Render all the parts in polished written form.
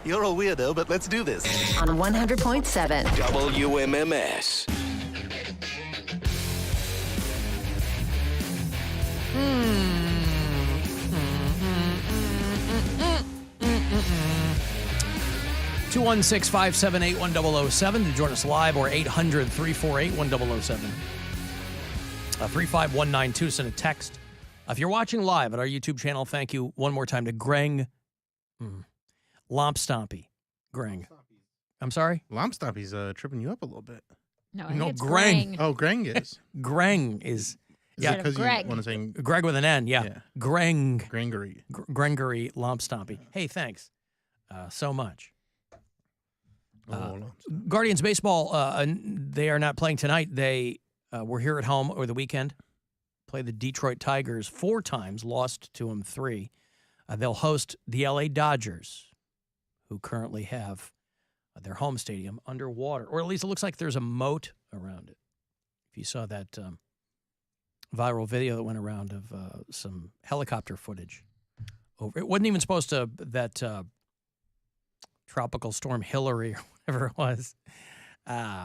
You're a weirdo, but let's do this. On 100.7. WMMS. Hmm. 216-578-1007 to join us live, or 800-348-1007. 35192, send a text. If you're watching live at our YouTube channel, thank you one more time to Greg Lompstompy. Greg. I'm sorry? Lompstompy's tripping you up a little bit. No, I think it's Greg. Oh, Greg is. Greg is. Yeah, because you Greg. want to say Greg with an N, yeah. Greg. Gregory. Gregory Lompstompy. Hey, thanks so much. Guardians baseball, they are not playing tonight. They were here at home over the weekend. Played the Detroit Tigers 4 times, lost to them 3. They'll host the LA Dodgers, who currently have their home stadium underwater, or at least it looks like there's a moat around it. If you saw that viral video that went around of some helicopter footage. It wasn't even supposed to, that Tropical Storm Hillary or whatever it was,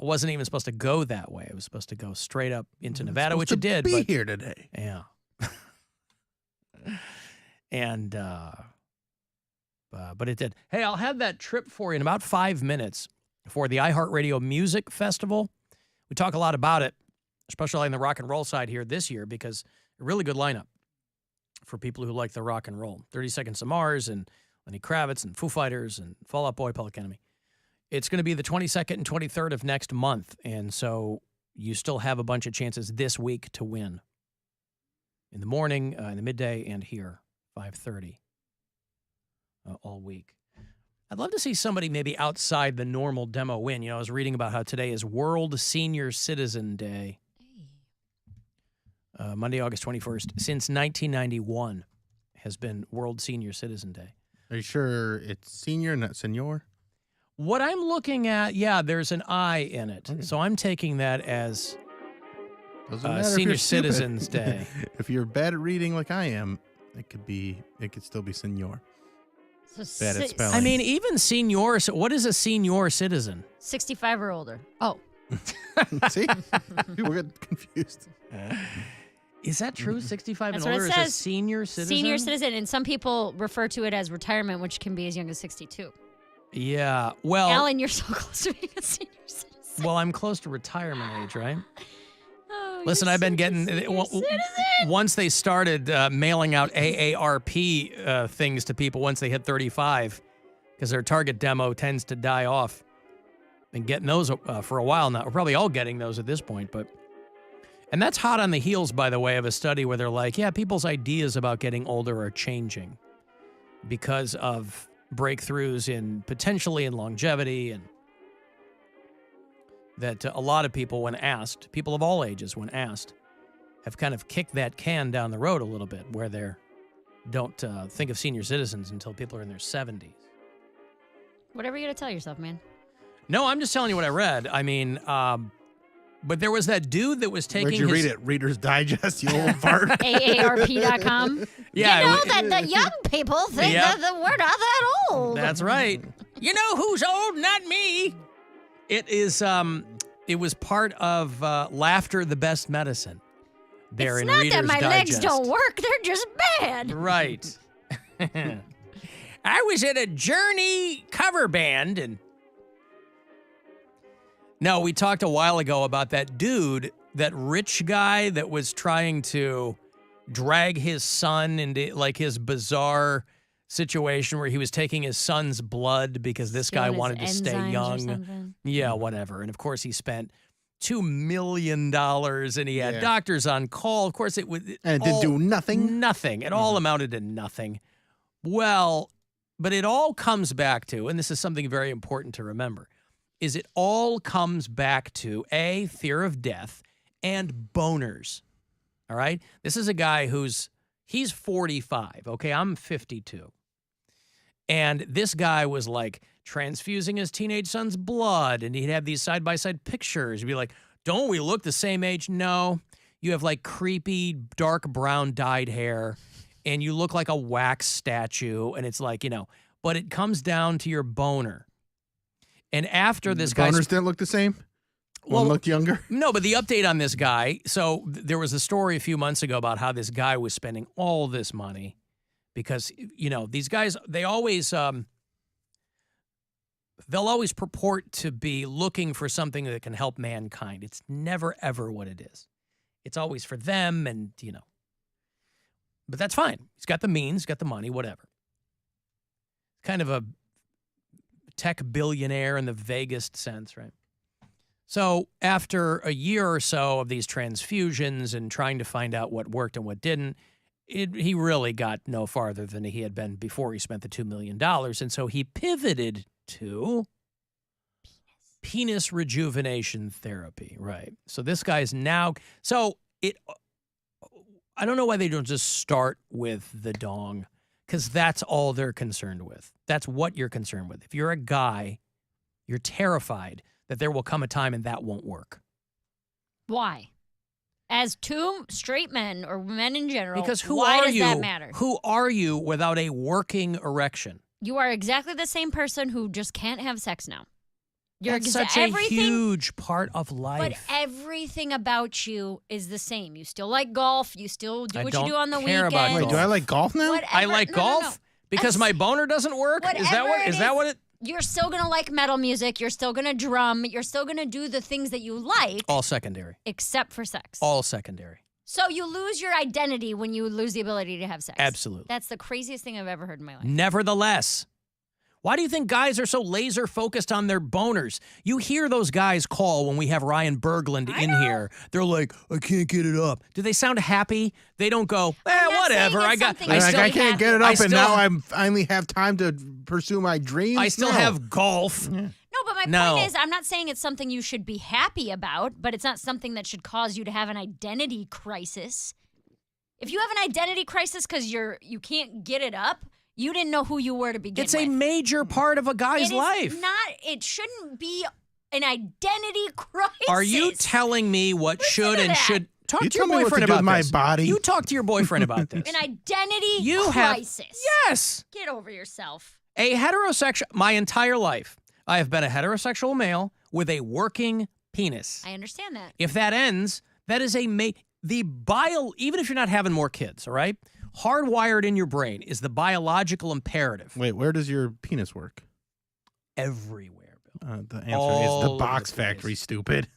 wasn't even supposed to go that way. It was supposed to go straight up into Nevada, which it did. Be here today. Yeah. And, but it did. Hey, I'll have that trip for you in about 5 minutes for the iHeartRadio Music Festival. We talk a lot about it, especially on the rock and roll side here this year, because a really good lineup for people who like the rock and roll. 30 Seconds to Mars and Lenny Kravitz and Foo Fighters and Fall Out Boy, Public Enemy. It's going to be the 22nd and 23rd of next month, and so you still have a bunch of chances this week to win. In the morning, in the midday, and here, 5:30, all week. I'd love to see somebody maybe outside the normal demo win. You know, I was reading about how today is World Senior Citizen Day. Monday, August 21st, since 1991, has been World Senior Citizen Day. Are you sure it's senior, not senor? What I'm looking at, yeah, there's an I in it. Okay. So I'm taking that as Senior Citizens Day. If you're bad at reading like I am, it could still be senor. So bad at spelling. I mean, even senior, what is a senior citizen? 65 or older. Oh. See? People get confused. Is that true? 65 That's and older what it is says. a senior citizen? Senior citizen, and some people refer to it as retirement, which can be as young as 62. Yeah, well... Alan, you're so close to being a senior citizen. Well, I'm close to retirement age, right? Oh, listen, I've been getting... Once they started mailing out AARP things to people once they hit 35, because their target demo tends to die off. Been getting those for a while now. We're probably all getting those at this point, but... And that's hot on the heels, by the way, of a study where they're like, yeah, people's ideas about getting older are changing because of breakthroughs potentially in longevity, and that a lot of people, when asked, people of all ages, when asked, have kind of kicked that can down the road a little bit, where they don't think of senior citizens until people are in their 70s. Whatever you got to tell yourself, man. No, I'm just telling you what I read. I mean, but there was that dude that was taking Where'd you read it? Reader's Digest, you old fart? AARP.com. Yeah, you know that the young people think that we're not that old. That's right. You know who's old? Not me. It is. It was part of Laughter, the Best Medicine. There it's in not Reader's that my Digest. legs don't work; they're just bad. Right. I was at a Journey cover band, and no, we talked a while ago about that dude, that rich guy that was trying to drag his son into like his bizarre situation where he was taking his son's blood because this guy wanted to stay young. Yeah, whatever. And of course he spent $2 million and he had doctors on call. Of course it did do nothing. Nothing. It all amounted to nothing. Well, but it all comes back to, and this is something very important to remember, is it all comes back to A, fear of death, and boners. All right? This is a guy he's 45, okay? I'm 52. And this guy was like transfusing his teenage son's blood, and he'd have these side-by-side pictures. He'd be like, don't we look the same age? No. You have like creepy, dark brown dyed hair, and you look like a wax statue, and it's like, but it comes down to your boner. And after this The guy's boners didn't look the same? One looked younger? No, but the update on this guy, so there was a story a few months ago about how this guy was spending all this money because, you know, these guys, they'll always purport to be looking for something that can help mankind. It's never, ever what it is. It's always for them and, you know. But that's fine. He's got the means, got the money, whatever. Kind of a tech billionaire in the vaguest sense, right? So after a year or so of these transfusions and trying to find out what worked and what didn't, he really got no farther than he had been before he spent the $2 million. And so he pivoted to penis rejuvenation therapy, right? So this guy's now, I don't know why they don't just start with the dong, because that's all they're concerned with. That's what you're concerned with. If you're a guy, you're terrified that there will come a time and that won't work. Why? As two straight men or men in general, Because why does that matter? Who are you without a working erection? You are exactly the same person who just can't have sex now. That's such a huge part of life. But everything about you is the same. You still like golf. You still do what you do on the care weekends. about Wait, golf. do I like golf now? Whatever. I like golf No. because my boner doesn't work? Is that what it? You're still going to like metal music. You're still going to drum. You're still going to do the things that you like. All secondary. Except for sex. All secondary. So you lose your identity when you lose the ability to have sex. Absolutely. That's the craziest thing I've ever heard in my life. Nevertheless, why do you think guys are so laser focused on their boners? You hear those guys call when we have Ryan Berglund in here. They're like, I can't get it up. Do they sound happy? They don't go, whatever. I can't get it up, and now I finally have time to pursue my dreams. I still have golf. No, but my point is, I'm not saying it's something you should be happy about, but it's not something that should cause you to have an identity crisis. If you have an identity crisis because you can't get it up, you didn't know who you were to begin with. It's a major part of a guy's life. It shouldn't be an identity crisis. Are you telling me what should and should? Talk You to your tell me what to boyfriend do with about my this. body. You talk to your boyfriend about this. An identity crisis. Yes. Get over yourself. A heterosexual, my entire life, I have been a heterosexual male with a working penis. I understand that. If that ends, that is even if you're not having more kids, all right? Hardwired in your brain is the biological imperative. Wait, where does your penis work? Everywhere, Bill. The answer All is the over box the place. factory, stupid.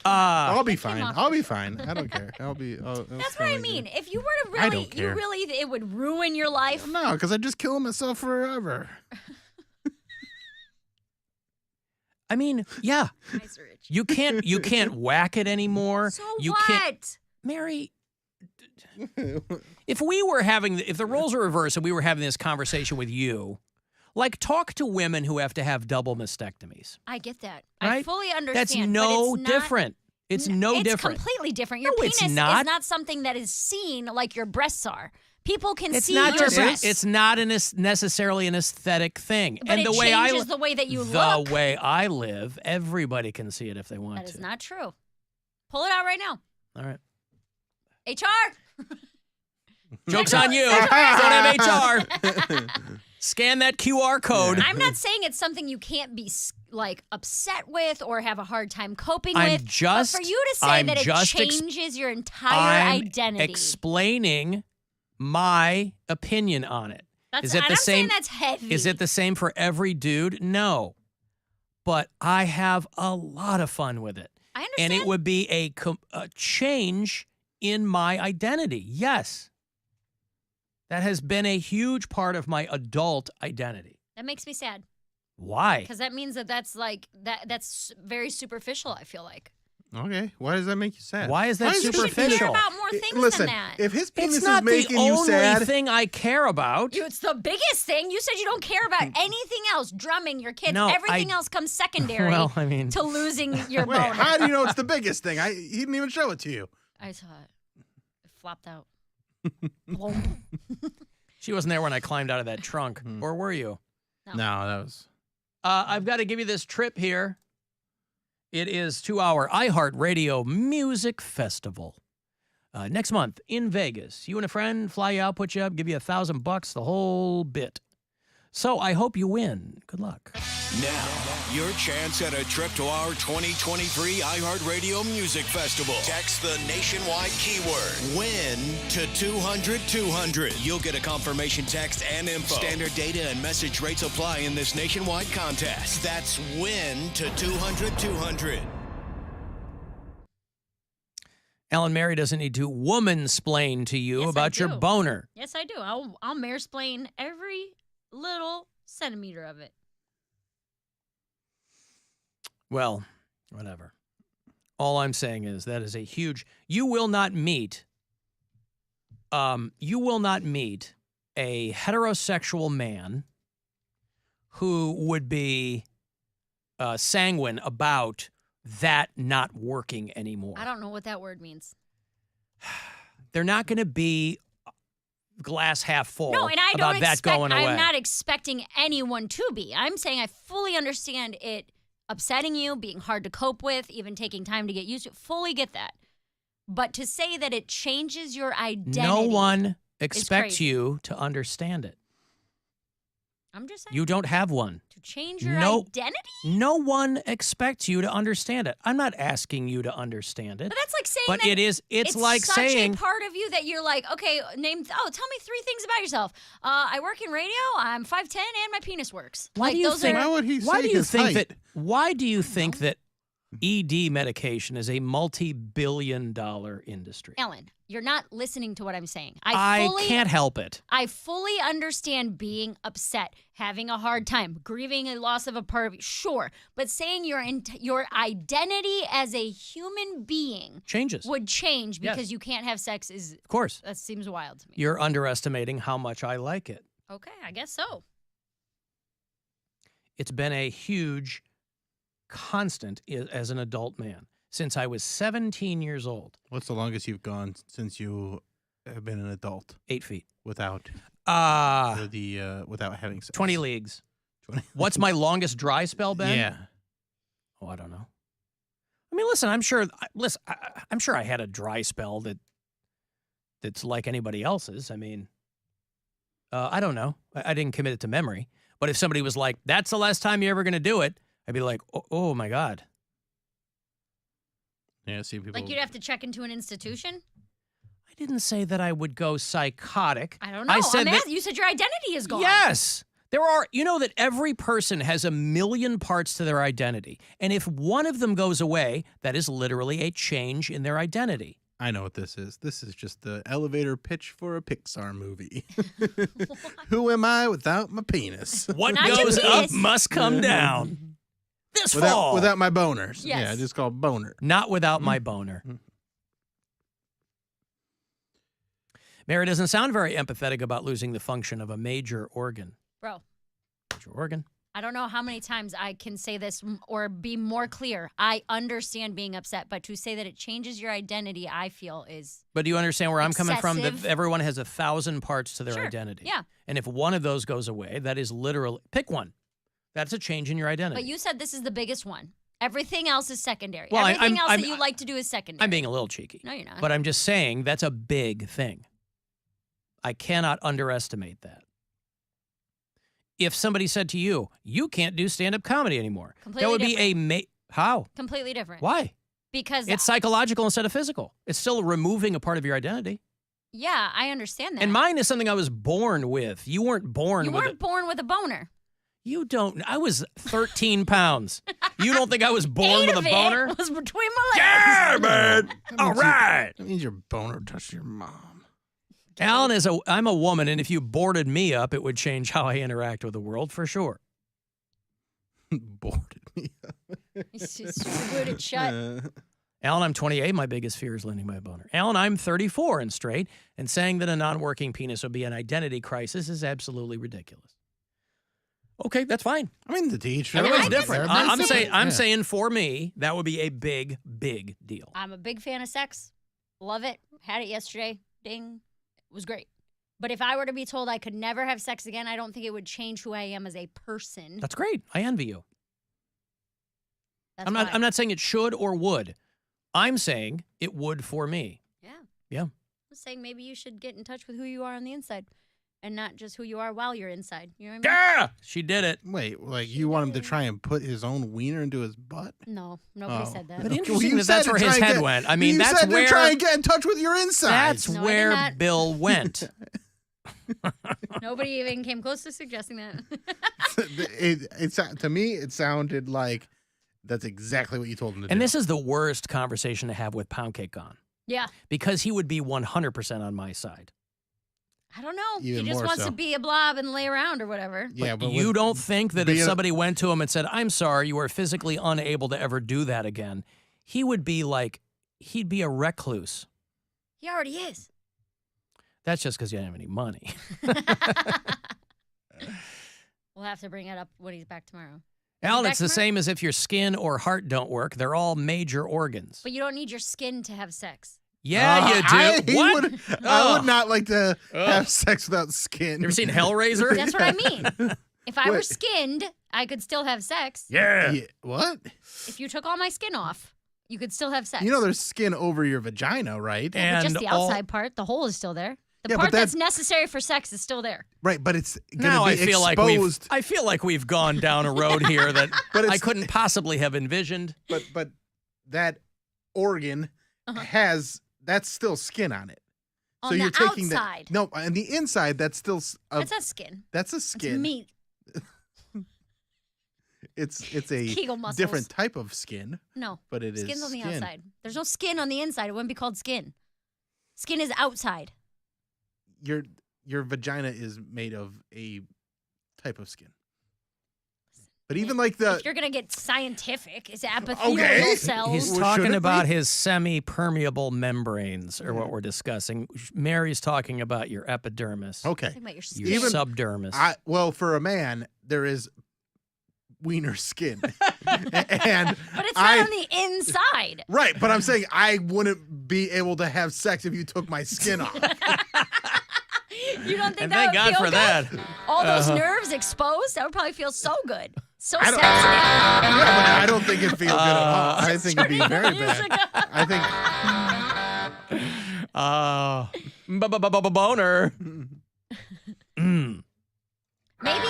I'll be fine. I'll be fine. I don't care. That's what I mean. If you were to I really, don't care. it would ruin your life. No, because I just kill myself forever. I mean, yeah. You can't whack it anymore. So you what? Can't, Mary, if the roles were reversed and we were having this conversation with you, like talk to women who have to have double mastectomies. I get that. Right? I fully understand. That's but no it's not, different. It's no different. It's completely different. Your No, penis it's not. is not something that is seen like your breasts are. People can It's see not your just breasts. it's not necessarily an aesthetic thing. But and the it way changes the way that you look. The way I live, everybody can see it if they want That to. is not true. Pull it out right now. All right. HR. Joke's on you. Don't have HR. Scan that QR code. I'm not saying it's something you can't be like upset with or have a hard time coping I'm with. just- but for you to say I'm that it just changes your entire I'm identity. explaining my opinion on it. That's, Is it and the I'm same? saying that's heavy. Is it the same for every dude? No. But I have a lot of fun with it. I understand. And it would be a change in my identity. Yes. That has been a huge part of my adult identity. That makes me sad. Why? Because that means that's like that's very superficial, I feel like. Okay, why does that make you sad? Why is that You should superficial? care about more things Listen, than that. if his penis It's is not the making you only sad, thing I care about. It's the biggest thing. You said you don't care about anything else. Drumming, your kids, No, everything else comes secondary Well, I mean- to losing your wait, boner. how do you know it's the biggest thing? He didn't even show it to you. I saw it. It flopped out. She wasn't there when I climbed out of that trunk. Or were you? No. No, that was. I've got to give you this trip here. It is to our iHeartRadio Music Festival. next month in Vegas. You and a friend fly you out, put you up, give you $1,000, the whole bit. So I hope you win. Good luck. Now, your chance at a trip to our 2023 iHeartRadio Music Festival. Text the nationwide keyword WIN to 200-200. You'll get a confirmation text and info. Standard data and message rates apply in this nationwide contest. That's WIN to 200-200. Alan, Mary doesn't need to woman-splain to you Yes, about I your do. boner. Yes, I do. I'll mare-splain every little centimeter of it. Well, whatever. All I'm saying is that is a huge. You will not meet a heterosexual man who would be sanguine about that not working anymore. I don't know what that word means. They're not going to be glass half full No, and I about don't that expect, going away. I'm not expecting anyone to be. I'm saying I fully understand it upsetting you, being hard to cope with, even taking time to get used to. Fully get that. But to say that it changes your identity. No one expects crazy. you to understand it. I'm just saying. You don't have one. To change your No. identity? No one expects you to understand it. I'm not asking you to understand it. But that's like saying But that it's like such saying a part of you that you're like, okay, tell me 3 things about yourself. I work in radio, I'm 5'10", and my penis works. Why Like, do you those think? are, Why would he Why say do you his think height? that? Why do you think that ED medication is a multi-billion-dollar industry? Ellen, you're not listening to what I'm saying. I can't help it. I fully understand being upset, having a hard time, grieving a loss of a part of you. Sure, but saying your identity as a human being Changes. would change Yes. because you can't have sex Of course. that seems wild to me. You're underestimating how much I like it. Okay, I guess so. It's been a huge constant as an adult man since I was 17 years old. What's the longest you've gone since you have been an adult 8 feet. without without having sex? 20 leagues. 20. What's my longest dry spell been? Yeah. Oh, I don't know. I mean, listen, I'm sure I had a dry spell that's like anybody else's. I mean, I don't know. I didn't commit it to memory. But if somebody was like, that's the last time you're ever going to do it, I'd be like, oh my God. Yeah, see people. Like you'd have to check into an institution? I didn't say that I would go psychotic. I don't know. I said that, you said your identity is gone. yes. There are, you know that every person has a million parts to their identity. And if one of them goes away, that is literally a change in their identity. I know what this is. This is just the elevator pitch for a Pixar movie. Who am I without my penis? What Not your goes up penis. must come down. This fall. Without my boners. Yes. Yeah, just called boner. Not without my boner. Mary doesn't sound very empathetic about losing the function of a major organ. Bro, Major organ? I don't know how many times I can say this or be more clear. I understand being upset, but to say that it changes your identity, I feel is But do you understand where I'm coming from? That excessive. everyone has 1,000 parts to their Sure. identity. Yeah. And if one of those goes away, that is literally, pick one. That's a change in your identity. But you said this is the biggest one. Everything else is secondary. Well, Everything else I'm- that you like to do is secondary. I'm being a little cheeky. No, you're not. But I'm just saying that's a big thing. I cannot underestimate that. If somebody said to you, you can't do stand-up comedy anymore, that Completely would be how? Completely different. Why? Because It's psychological instead of physical. It's still removing a part of your identity. yeah, I understand that. And mine is something I was born with. You weren't born you with weren't it. born with a boner. You don't. I was 13 pounds. You don't think I was born with a Eight of it boner? was between my legs. Yeah, man. All right. That means your boner touched your mom. Alan I'm a woman, and if you boarded me up, it would change how I interact with the world for sure. Boarded me up. It's just super good at shut. Alan, I'm 28. My biggest fear is losing my boner. Alan, I'm 34 and straight, and saying that a non-working penis would be an identity crisis is absolutely ridiculous. Okay, that's fine. I mean, the teach. Everybody's I just- different. Everybody's I'm different. saying for me, that would be a big, big deal. I'm a big fan of sex. Love it. Had it yesterday. Ding. It was great. But if I were to be told I could never have sex again, I don't think it would change who I am as a person. That's great. I envy you. That's I'm why. not saying it should or would. I'm saying it would for me. Yeah. Yeah. I'm saying maybe you should get in touch with who you are on the inside and not just who you are while you're inside. You know what I mean? Yeah! She did it. Wait, like you want him to try and put his own wiener into his butt? No, nobody said that. But Okay, interesting you that said that's to where try his and head get- went. I mean, you that's said where... to try and get in touch with your insides. That's No, I did where not. Bill went. Nobody even came close to suggesting that. To me, it sounded like that's exactly what you told him to do. And this is the worst conversation to have with Poundcake on. Yeah. Because he would be 100% on my side. I don't know. Even He just more wants so. to be a blob and lay around or whatever. yeah, but You with don't think that if being a- somebody went to him and said, I'm sorry, you are physically unable to ever do that again, he would be like, he'd be a recluse. He already is. That's just because you don't have any money. We'll have to bring it up when he's back tomorrow. Alan, back it's the tomorrow? same as if your skin or heart don't work. They're all major organs. But you don't need your skin to have sex. Yeah, you do. What? I would not like to have sex without skin. You ever seen Hellraiser? That's what I mean. If I were Wait. skinned, I could still have sex. Yeah. Yeah, what? If you took all my skin off, you could still have sex. You know, there's skin over your vagina, right? Yeah, but just and the all- outside part, the hole is still there. The Yeah, but part that's that- necessary for sex is still there. Right, but it's gonna Now be I feel exposed. I feel like we've gone down a road here that But it's- I couldn't possibly have envisioned. But that organ that's still skin on it. On so the you're taking outside. that. No, on the inside, that's still That's not skin. that's a It's skin. meat. It's a Kegel muscles. different type of skin, No. but it is Skin's on the skin. outside. There's no skin on the inside. It wouldn't be called skin. Skin is outside. Your vagina is made of a type of skin. But even like the If you're gonna get scientific, it's epithelial Okay. cells. He's Well, talking should it about be? his semi-permeable membranes, or what we're discussing. Mary's talking about your epidermis, okay. Talking about your skin. your Even- subdermis. Well, for a man, there is wiener skin, and But it's not on the inside. right. But I'm saying I wouldn't be able to have sex if you took my skin off. You don't think and that thank would God feel for good? that. All those nerves exposed? That would probably feel so good. So I don't- sensitive. Yeah, but I don't think it'd feel good at all. I think it'd be Turning the very music bad. up. I think Boner. Maybe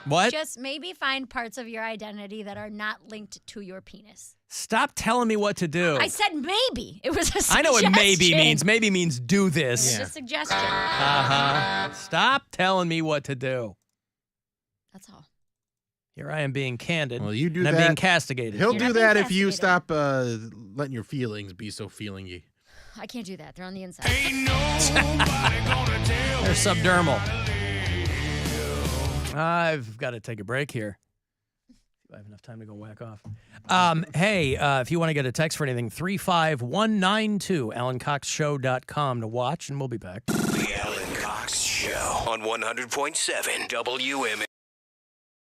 What? just maybe find parts of your identity that are not linked to your penis. Stop telling me what to do. I said maybe. It was a suggestion. I know what maybe means. Maybe means do this. It was a suggestion. Stop telling me what to do. That's all. Here I am being candid. Well, you do and I'm that. being castigated. he'll You're do not being that if you castigated. stop letting your feelings be so feelingy. I can't do that. They're on the inside. They're subdermal. I've got to take a break here. I have enough time to go whack off. Hey, if you want to get a text for anything, 35192, AlanCoxShow.com to watch, and we'll be back. The Alan Cox Show on 100.7 WMMS.